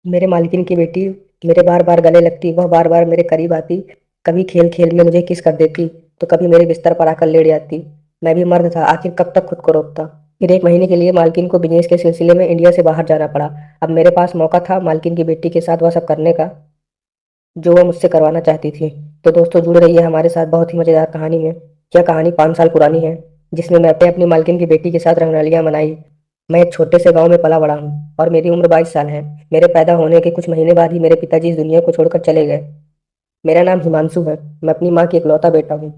मेरे मालकिन की बेटी मेरे बार बार गले लगती, वह बार बार मेरे करीब आती। कभी खेल खेल में मुझे किस कर देती, तो कभी मेरे बिस्तर पर आकर लेट जाती। मैं भी मर्द था, आखिर कब तक खुद को रोकता। फिर एक महीने के लिए मालकिन को बिजनेस के सिलसिले में इंडिया से बाहर जाना पड़ा। अब मेरे पास मौका था मालकिन की बेटी के साथ वह सब करने का जो वह मुझसे करवाना चाहती थी। तो दोस्तों, जुड़ रही है हमारे साथ बहुत ही मजेदार कहानी में। यह कहानी 5 साल पुरानी है, जिसमें मैंने अपनी मालकिन की बेटी के साथ रंगरलियां मनाई। मैं एक छोटे से गांव में पला बड़ा हूँ और मेरी उम्र 22 साल है। मेरे पैदा होने के कुछ महीने बाद ही मेरे पिताजी इस दुनिया को छोड़कर चले गए। मेरा नाम हिमांशु है। मैं अपनी माँ की इकलौता बेटा हूँ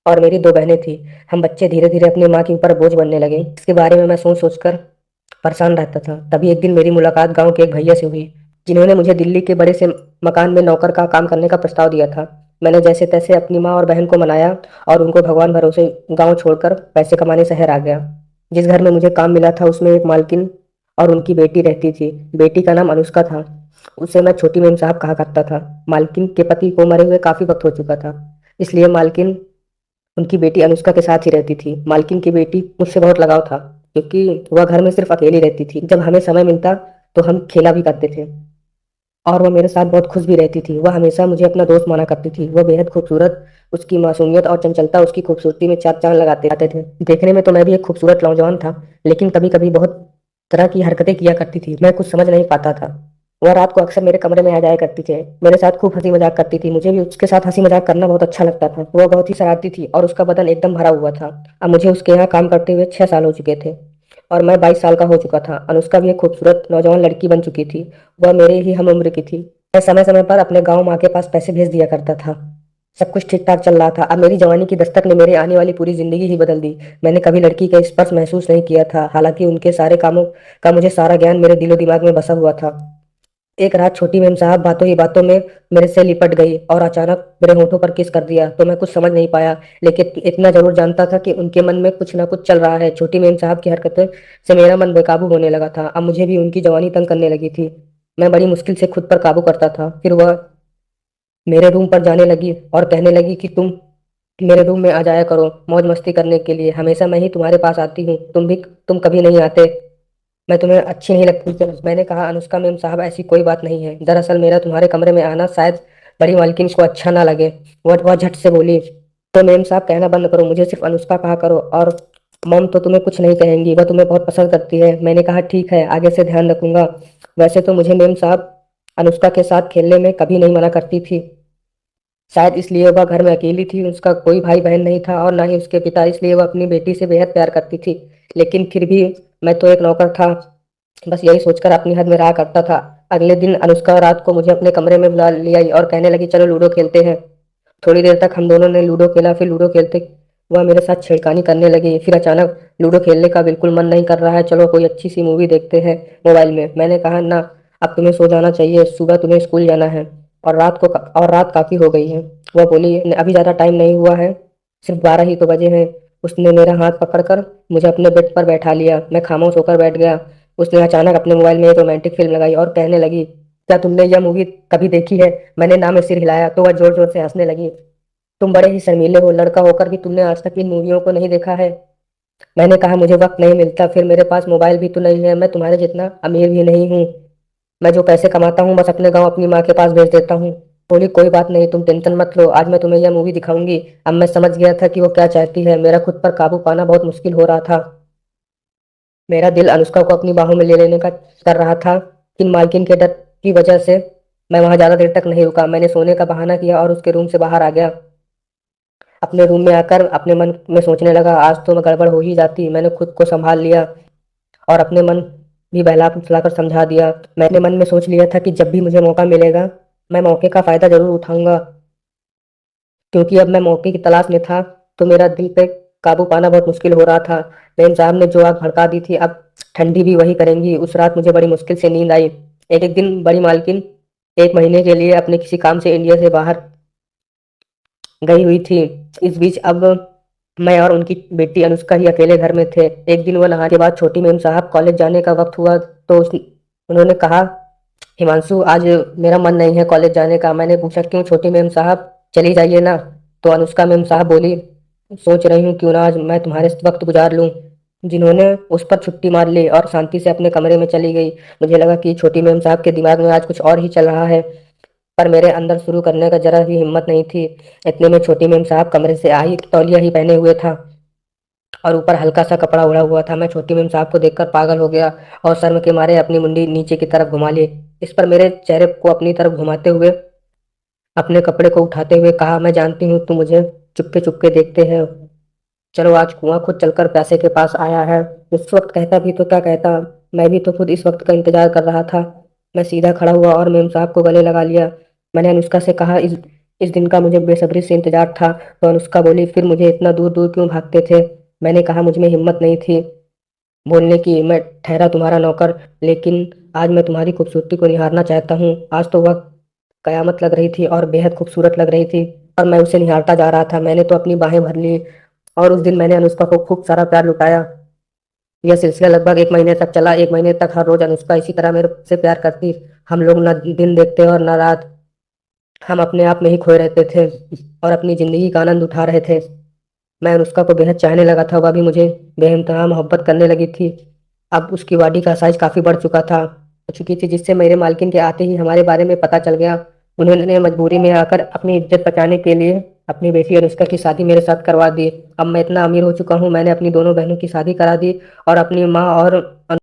और मेरी 2 बहनें थी। हम बच्चे धीरे धीरे अपनी माँ के ऊपर बोझ बनने लगे। इसके बारे में मैं सोच सोच कर परेशान रहता था। तभी एक दिन मेरी मुलाकात गांव के एक भैया से हुई, जिन्होंने मुझे दिल्ली के बड़े से मकान में नौकर का काम करने का प्रस्ताव दिया था। मैंने जैसे तैसे अपनी माँ और बहन को मनाया और उनको भगवान भरोसे गांव छोड़कर पैसे कमाने शहर आ गया। जिस घर में मुझे काम मिला था उसमें एक मालकिन और उनकी बेटी रहती थी। बेटी का नाम अनुष्का था। उसे मैं छोटी मेम साहब कहा करता था। मालकिन के पति को मरे हुए काफी वक्त हो चुका था, इसलिए मालकिन उनकी बेटी अनुष्का के साथ ही रहती थी। मालकिन की बेटी मुझसे बहुत लगाव था, क्योंकि वह घर में सिर्फ अकेली रहती थी। जब हमें समय मिलता तो हम खेला भी करते थे और वह मेरे साथ बहुत खुश भी रहती थी। वह हमेशा मुझे अपना दोस्त माना करती थी। वह बेहद खूबसूरत, उसकी मासूमियत और चंचलता उसकी खूबसूरती में चार चांद लगाते आते थे। देखने में तो मैं भी एक खूबसूरत नौजवान था, लेकिन कभी कभी बहुत तरह की हरकतें किया करती थी। मैं कुछ समझ नहीं पाता था। वह रात को अक्सर मेरे कमरे में आ जाया करती थी, मेरे साथ खूब हंसी मजाक करती थी। मुझे भी उसके साथ हंसी मजाक करना बहुत अच्छा लगता था। वह बहुत ही शरारती थी और उसका बदन एकदम भरा हुआ था। अब मुझे उसके यहाँ काम करते हुए 6 साल हो चुके थे और मैं 22 साल का हो चुका था। अनुष्का भी एक खूबसूरत नौजवान लड़की बन चुकी थी। वह मेरे ही हम उम्र की थी। मैं समय समय पर अपने गांव माँ के पास पैसे भेज दिया करता था। सब कुछ ठीक ठाक चल रहा था। अब मेरी जवानी की दस्तक ने मेरी आने वाली पूरी जिंदगी ही बदल दी। मैंने कभी लड़की का स्पर्श महसूस नहीं किया था, हालांकि उनके सारे कामों का मुझे सारा ज्ञान मेरे दिलो दिमाग में बसा हुआ था। एक रात छोटी मेम साहब बातों ही बातों में मेरे से लिपट गई और अचानक मेरे होठों पर किस कर दिया। तो मैं कुछ समझ नहीं पाया, लेकिन इतना जरूर जानता था कि उनके मन में कुछ ना कुछ चल रहा है। छोटी मेम साहब की हरकतें से मेरा मन बेकाबू होने लगा था। अब मुझे भी उनकी जवानी तंग करने लगी थी। मैं बड़ी मुश्किल से खुद पर काबू करता था। फिर वह मेरे रूम पर जाने लगी और कहने लगी कि तुम मेरे रूम में आ जाया करो मौज मस्ती करने के लिए। हमेशा मैं ही तुम्हारे पास आती हूँ, तुम कभी नहीं आते। मैं तुम्हें अच्छी नहीं लगती क्या? मैंने कहा, अनुष्का मेम साहब, ऐसी कोई बात नहीं है। दरअसल मेरा तुम्हारे कमरे में आना शायद बड़ी मालकिन को अच्छा ना लगे। वह झट से बोली, तो मेम साहब कहना बंद करो, मुझे सिर्फ अनुष्का कहा करो। और मॉम तो तुम्हें कुछ नहीं कहेंगी, वह तुम्हें बहुत पसंद करती है। मैंने कहा, ठीक है, आगे से ध्यान रखूंगा। वैसे तो मुझे मेम साहब अनुष्का के साथ खेलने में कभी नहीं मना करती थी। शायद इसलिए वह घर में अकेली थी, उसका कोई भाई बहन नहीं था और ना ही उसके पिता, इसलिए वह अपनी बेटी से बेहद प्यार करती थी। लेकिन फिर भी मैं तो एक नौकर था, बस यही सोचकर अपनी हद में रहा करता था। अगले दिन अनुष्का रात को मुझे अपने कमरे में बुला लिया और कहने लगी, चलो लूडो खेलते हैं। थोड़ी देर तक हम दोनों ने लूडो खेला। फिर लूडो खेलते वह मेरे साथ छेड़खानी करने लगी। फिर अचानक, लूडो खेलने का बिल्कुल मन नहीं कर रहा है, चलो कोई अच्छी सी मूवी देखते हैं मोबाइल में। मैंने कहा, ना, अब तुम्हें सो जाना चाहिए, सुबह तुम्हें स्कूल जाना है और रात काफी हो गई है। वह बोली, अभी ज्यादा टाइम नहीं हुआ है, सिर्फ 12 ही तो बजे हैं। उसने मेरा हाथ पकड़कर मुझे अपने बेड पर बैठा लिया। मैं खामोश होकर बैठ गया। उसने अचानक अपने मोबाइल में एक रोमांटिक फिल्म लगाई और कहने लगी, क्या तुमने यह मूवी कभी देखी है? मैंने ना में सिर हिलाया तो वह जोर जोर से हंसने लगी। तुम बड़े ही शर्मीले हो, लड़का होकर भी तुमने आज तक इन मूवियों को नहीं देखा है। मैंने कहा, मुझे वक्त नहीं मिलता, फिर मेरे पास मोबाइल भी तो नहीं है, मैं तुम्हारे जितना अमीर भी नहीं हूँ। मैं जो पैसे कमाता हूँ बस अपने गाँव अपनी माँ के पास भेज देता हूँ। बोली, कोई बात नहीं, तुम टेंशन मत लो, आज मैं तुम्हें यह मूवी दिखाऊंगी। अब मैं समझ गया था कि वो क्या चाहती है। मेरा खुद पर काबू पाना बहुत मुश्किल हो रहा था। मेरा दिल अनुष्का को अपनी बाहों में ले लेने का कर रहा था, कि मालकिन के डर की वजह से मैं वहां ज्यादा देर तक नहीं रुका। मैंने सोने का बहाना किया और उसके रूम से बाहर आ गया। अपने रूम में आकर अपने मन में सोचने लगा, आज तो मैं गड़बड़ हो ही जाती। मैंने खुद को संभाल लिया और अपने मन भी बहला फुसलाकर समझा दिया। मैंने मन में सोच लिया था कि जब भी मुझे मौका मिलेगा मैं मौके का फायदा जरूर उठाऊंगा, क्योंकि अब मैं मौके की तलाश में था। तो मेरा दिल पे काबू पाना बहुत मुश्किल हो रहा था। मेम साहब ने जो आग भड़का दी थी, अब ठंडी भी वही करेंगी। उस रात मुझे बड़ी मुश्किल से नींद आई। एक दिन बड़ी मालकिन 1 महीने के लिए अपने किसी काम से इंडिया से बाहर गई हुई थी। इस बीच अब मैं और उनकी बेटी अनुष्का ही अकेले घर में थे। एक दिन वह नहाने के बाद छोटी मेम साहब कॉलेज जाने का वक्त हुआ तो उन्होंने कहा, हिमांशु, आज मेरा मन नहीं है कॉलेज जाने का। मैंने पूछा, क्यों छोटी मेम साहब, चली जाइए ना। तो अनुष्का मेम साहब बोली, सोच रही हूँ क्यों ना आज मैं तुम्हारे साथ वक्त गुजार लूं। जिन्होंने उस पर छुट्टी मार ली और शांति से अपने कमरे में चली गई। मुझे लगा कि छोटी मेम साहब के दिमाग में आज कुछ और ही चल रहा है, पर मेरे अंदर शुरू करने का जरा भी हिम्मत नहीं थी। इतने में छोटी मेम साहब कमरे से आई, तौलिया ही पहने हुए था और ऊपर हल्का सा कपड़ा उड़ा हुआ था। मैं छोटी मेम साहब को देखकर पागल हो गया और शर्म के मारे अपनी मुंडी नीचे की तरफ घुमा ली। इस पर मेरे चेहरे को अपनी तरफ घुमाते हुए अपने कपड़े को उठाते हुए कहा, मैं जानती हूँ तुम मुझे चुपके चुपके देखते हैं। चलो आज कुआं खुद चलकर प्यासे के पास आया है। उस वक्त कहता भी तो क्या कहता, मैं भी तो खुद इस वक्त का इंतजार कर रहा था। मैं सीधा खड़ा हुआ और मेम साहब को गले लगा लिया। मैंने अनुष्का से कहा, इस दिन का मुझे बेसब्री से इंतजार था। तो अनुष्का बोली, फिर मुझे इतना दूर दूर क्यों भागते थे? मैंने कहा, मुझ में हिम्मत नहीं थी बोलने की। मैं ठहरा तुम्हारा नौकर, लेकिन आज मैं तुम्हारी खूबसूरती को निहारना चाहता हूँ। आज तो वह कयामत लग रही थी और बेहद खूबसूरत लग रही थी और मैं उसे निहारता जा रहा था। मैंने तो अपनी बाहें भर ली और उस दिन मैंने अनुष्का को खूब सारा प्यार लुटाया। यह सिलसिला लगभग 1 महीने तक चला। 1 महीने तक हर रोज अनुष्का इसी तरह मेरे से प्यार करती। हम लोग न दिन देखते और न रात। हम अपने आप में ही खोए रहते थे और अपनी जिंदगी का आनंद उठा रहे थे। मैं अनुष्का को बेहद चाहने लगा था, वह भी मुझे बेइंतहा मोहब्बत करने लगी थी। अब उसकी बॉडी का साइज काफी बढ़ चुकी थी, जिससे मेरे मालकिन के आते ही हमारे बारे में पता चल गया। उन्होंने मजबूरी में आकर अपनी इज्जत बचाने के लिए अपनी बेटी अनुष्का की शादी मेरे साथ करवा दी। अब मैं इतना अमीर हो चुका हूँ, मैंने अपनी दोनों बहनों की शादी करा दी और अपनी माँ और